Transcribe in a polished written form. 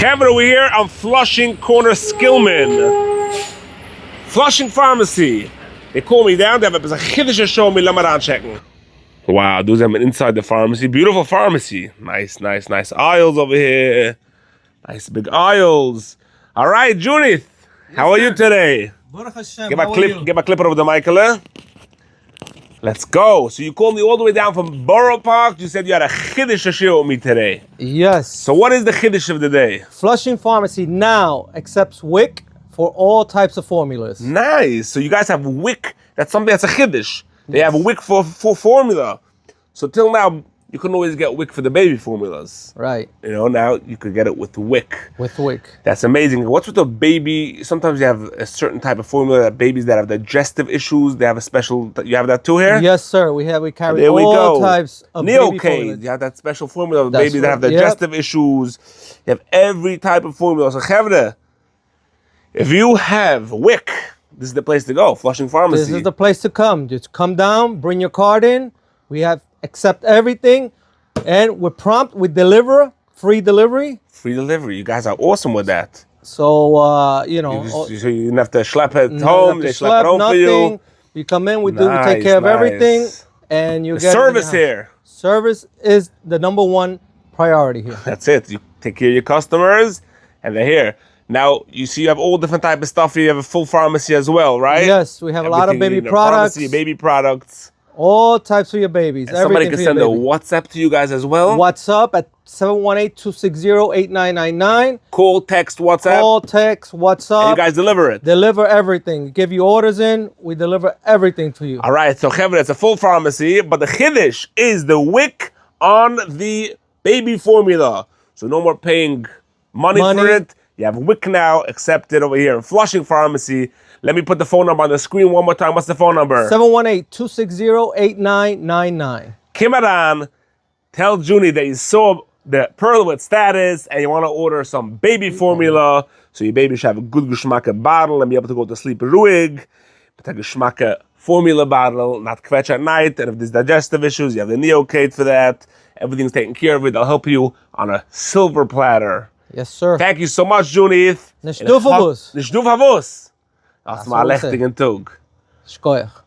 Chevra, we're here on Flushing Corner Skillman. Flushing Pharmacy. They call me down, they have a yiddish show me, let me checken. Wow, those are inside the pharmacy. Beautiful pharmacy. Nice aisles over here. Nice big aisles. All right, Judith, how are you today? Give a clip over the Michael. Let's go. So you called me all the way down from Borough Park. You said you had a yiddish to share with me today. Yes. So what is the yiddish of the day? Flushing Pharmacy now accepts WIC for all types of formulas. Nice. So you guys have WIC. That's something that's a yiddish. They have a WIC for formula. So till now, you couldn't always get WIC for the baby formulas. Right. You know, now you could get it with WIC. With WIC. That's amazing. What's with the baby? Sometimes you have a certain type of formula that babies that have digestive issues, they have a special, you have that too here? Yes, sir. We carry there we all go. types of baby formulas. You have that special formula of babies that have digestive issues. You have every type of formula. So, Chevra, if you have WIC, this is the place to go, Flushing Pharmacy. This is the place to come. Just come down, bring your card in. We accept everything, and we're prompt. We deliver, free delivery. Free delivery. You guys are awesome with that. So, you know. So you didn't have to schlep it home. They schlep it home nothing. for you. You come in, we take care of everything, and you get service here. Service is the number one priority here. That's it. You take care of your customers, and they're here. Now, you see you have all different type of stuff. You have a full pharmacy as well, right? Yes, we have a lot of baby products. Pharmacy, baby products. All types for your babies. And somebody can send a WhatsApp to you guys as well. WhatsApp at 718-260-8999. Call, text, WhatsApp. Call, text, WhatsApp. And you guys deliver it. Deliver everything. Give you orders in. We deliver everything to you. All right. So, Chevra, it's a full pharmacy, but the yiddish is the WIC on the baby formula. So no more paying money for it. You have WIC now accepted over here in Flushing Pharmacy. Let me put the phone number on the screen one more time. What's the phone number? 718-260-8999. Kimaran, tell Junie that you saw the Perlowitz status and you want to order some baby formula so your baby should have a good geschmacke bottle and be able to go to sleep ruhig. But a geschmacke formula bottle, not kvetch at night. And if there's digestive issues, you have the Neocate for that. Everything's taken care of it. They'll help you on a silver platter. Yes, sir. Thank you so much, Junith. Nicht du verwusst. Nicht du verwusst. Hast mal lächtigen Tag. Shkoyach.